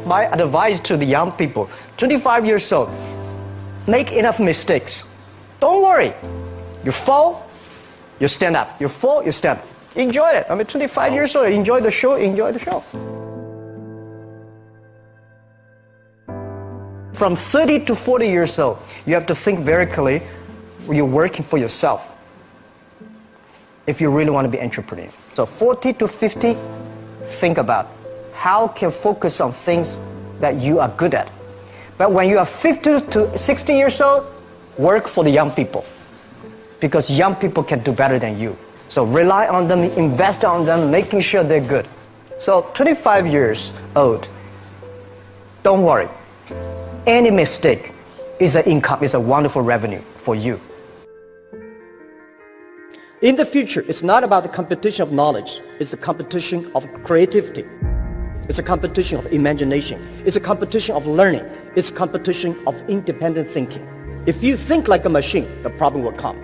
my advice to the young people, 25 years old, make enough mistakes. Don't worry. You fall, you stand up. You fall, you stand up. Enjoy it. 25 years old, enjoy the show, enjoy the show. From 30 to 40 years old, you have to think very clearly, you're working for yourself if you really want to be an entrepreneur. So 40 to 50, think about how can focus on things that you are good at. But when you are 50 to 60 years old, work for the young people, because young people can do better than you. So rely on them, invest on them, making sure they're good. So 25 years old, don't worry. Any mistake is an income, is a wonderful revenue for you. In the future, it's not about the competition of knowledge. It's the competition of creativity. It's a competition of imagination. It's a competition of learning. It's a competition of independent thinking. If you think like a machine, the problem will come.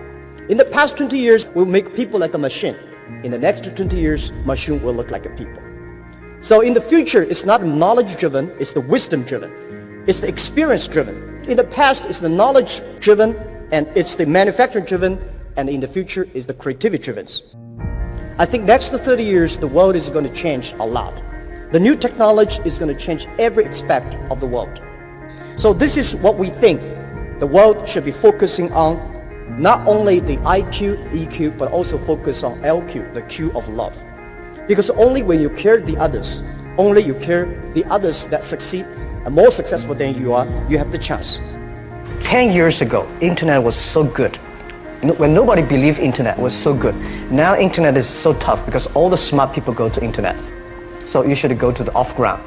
In the past 20 years, we'll make people like a machine. In the next 20 years, machine will look like a people. So in the future, it's not knowledge-driven, it's the wisdom-driven. It's the experience-driven. In the past, it's the knowledge-driven, and it's the manufacturing-driven, and in the future, is the creativity-driven. I think next 30 years, the world is going to change a lot. The new technology is going to change every aspect of the world. So this is what we think the world should be focusing on, not only the IQ, EQ, but also focus on LQ, the Q of love. Because only when you care the others, only you care the others that succeed and more successful than you are, you have the chance. 10 years ago, internet was so good. When nobody believed internet was so good. Now internet is so tough because all the smart people go to internet. So you should go to the off-ground.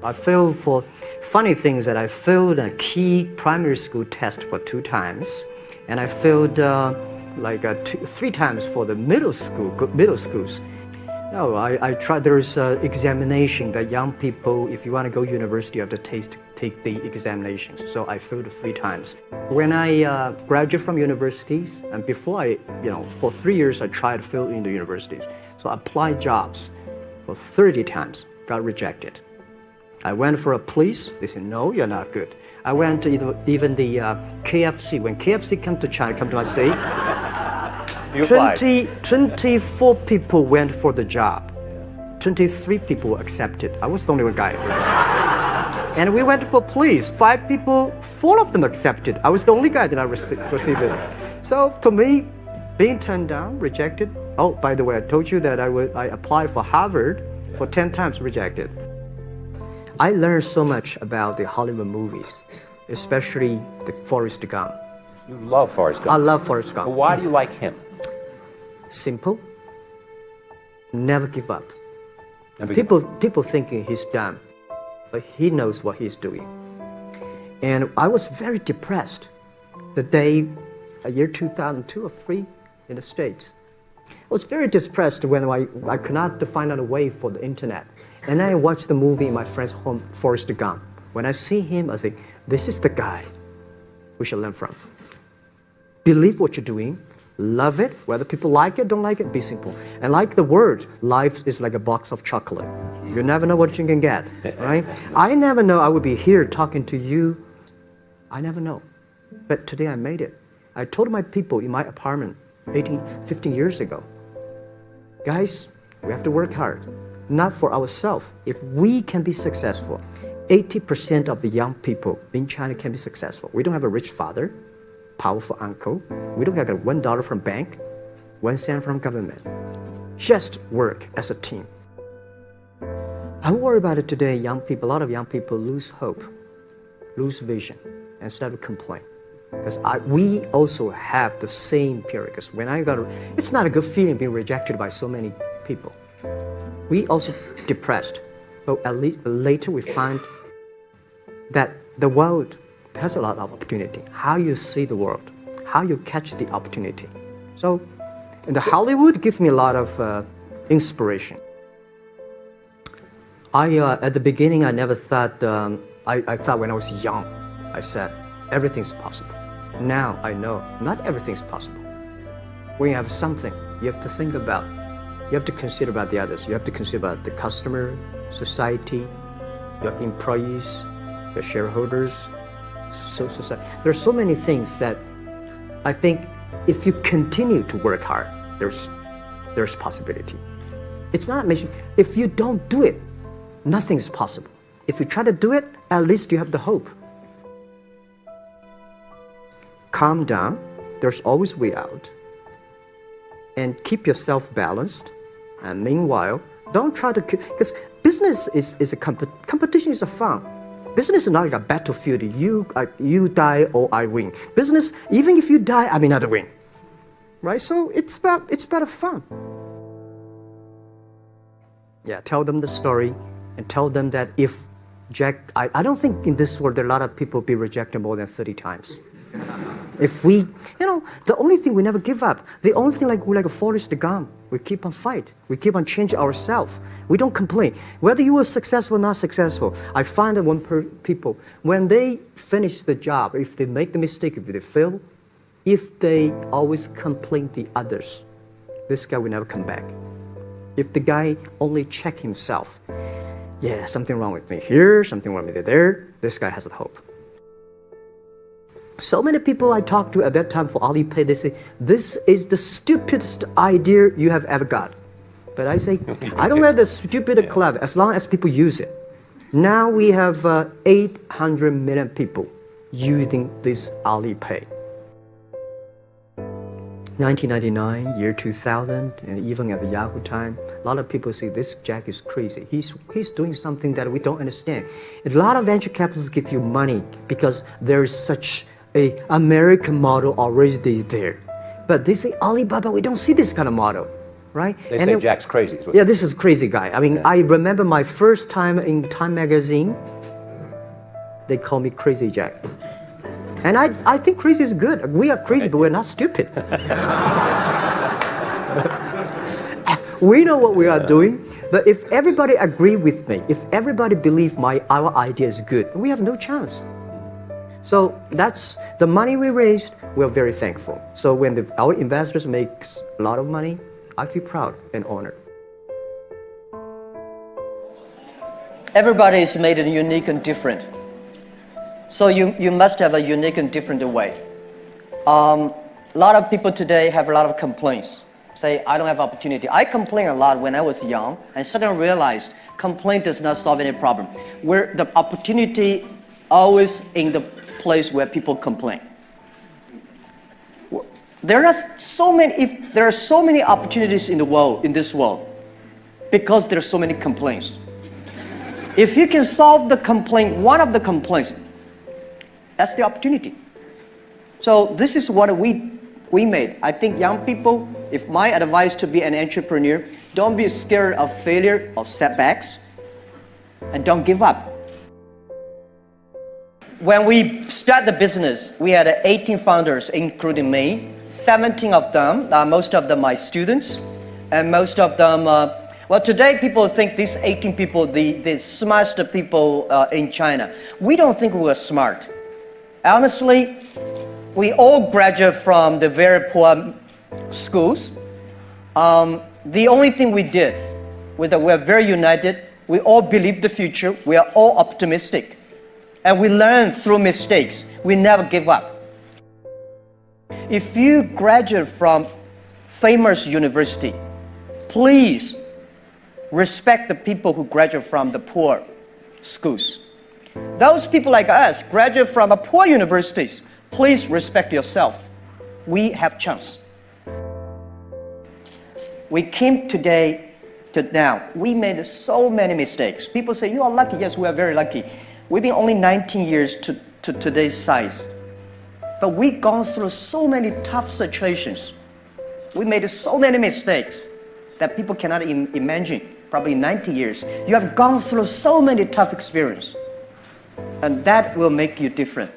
I failed for funny things that I failed a key primary school test for 2 times, and I failed 3 times for the middle schools. No, I tried. There's an examination that young people, if you want to go to university, you have to take the examinations. So I failed 3 times. When I graduated from universities, and before for 3 years I tried to fill in the universities. So I applied jobs for 30 times, got rejected. I went for a police, they said, no, you're not good. I went to even the KFC. When KFC came to China, come to my city, 24 people went for the job. 23 people were accepted. I was the only one guy. And we went for police. 5 people, 4 of them accepted. I was the only guy that I received it. So to me, being turned down, rejected. Oh, by the way, I told you that I applied for Harvard for 10 times, rejected. I learned so much about the Hollywood movies, especially the Forrest Gump. You love Forrest Gump? I love Forrest Gump. But why do you like him? Simple. Never give up. People thinking he's dumb, but he knows what he's doing. And I was very depressed the day, year 2002 or 3 in the States. I was very depressed when I could not find out a way for the internet. And I watched the movie in my friend's home, Forrest Gump. When I see him, I think, this is the guy we should learn from. Believe what you're doing, love it, whether people like it, don't like it, be simple. And like the word, life is like a box of chocolate. You never know what you can get, right? I never know I would be here talking to you. I never know. But today I made it. I told my people in my apartment 15 years ago, guys, we have to work hard. Not for ourselves. If we can be successful, 80% of the young people in China can be successful. We don't have a rich father, powerful uncle. We don't have $1 from bank, 1 cent from government. Just work as a team. I worry about it today. Young people, a lot of young people lose hope, lose vision, and start to complain. Because we also have the same period. Because when it's not a good feeling being rejected by so many people. We also depressed, but at least later we find that the world has a lot of opportunity. How you see the world, how you catch the opportunity. So, in the Hollywood gives me a lot of inspiration. At the beginning, I never thought. I thought when I was young, I said everything's possible. Now I know not everything's possible. When you have something, you have to think about You have to consider about the others. You have to consider about the customer, society, your employees, your shareholders, society. There are so many things that I think if you continue to work hard, there's possibility. It's not a mission. If you don't do it, nothing's possible. If you try to do it, at least you have the hope. Calm down. There's always a way out. And keep yourself balanced. And meanwhile, don't try to, because business is a competition is a fun. Business is not like a battlefield. You die or I win. Business, even if you die, I may not win. Right? So it's about fun. Yeah, tell them the story and tell them that if Jack, I don't think in this world there are a lot of people be rejected more than 30 times. If we, the only thing we never give up, the only thing we're like a Forrest Gump, we keep on fight, we keep on changing ourselves. We don't complain. Whether you were successful or not successful, I find that people, when they finish the job, if they make the mistake, if they fail, if they always complain the others, this guy will never come back. If the guy only check himself, yeah, something wrong with me here, something wrong with me there, this guy has a hope. So many people I talked to at that time for Alipay, they say, this is the stupidest idea you have ever got. But I say, I don't rather stupid or clever, as long as people use it. Now we have 800 million people using this Alipay. 1999, year 2000, and even at the Yahoo time, a lot of people say this Jack is crazy. He's doing something that we don't understand. A lot of venture capitalists give you money because there is such a American model already there. But they say Alibaba, we don't see this kind of model, right? They say Jack's crazy. Yeah, this is crazy guy. I mean, I remember my first time in Time magazine, they call me Crazy Jack. And I think crazy is good. We are crazy, but we're not stupid. We know what we are doing, but if everybody agree with me, if everybody believe our idea is good, we have no chance. So that's the money we raised, we're very thankful. So when our investors make a lot of money, I feel proud and honored. Everybody is made unique and different. So you must have a unique and different way. A lot of people today have a lot of complaints. Say, I don't have opportunity. I complained a lot when I was young and suddenly realized complaint does not solve any problem. Where the opportunity always in the place where people complain. There are so many opportunities in this world, because there are so many complaints. If you can solve the complaint, one of the complaints, that's the opportunity. So this is what we made. I think young people, if my advice to be an entrepreneur, don't be scared of failure, of setbacks, and don't give up. When we start the business, we had 18 founders, including me. 17 of them, most of them my students, and most of them, well, today people think these 18 people, the smartest people in China. We don't think we are smart. Honestly, we all graduate from the very poor schools. The only thing we did was that we're very united. We all believe the future. We are all optimistic. And we learn through mistakes. We never give up. If you graduate from famous university, please respect the people who graduate from the poor schools. Those people like us graduate from poor universities. Please respect yourself. We have chance. We came today to now. We made so many mistakes. People say, you are lucky. Yes, we are very lucky. We've been only 19 years to today's size. But we've gone through so many tough situations. We made so many mistakes that people cannot imagine. Probably 90 years. You have gone through so many tough experiences. And that will make you different.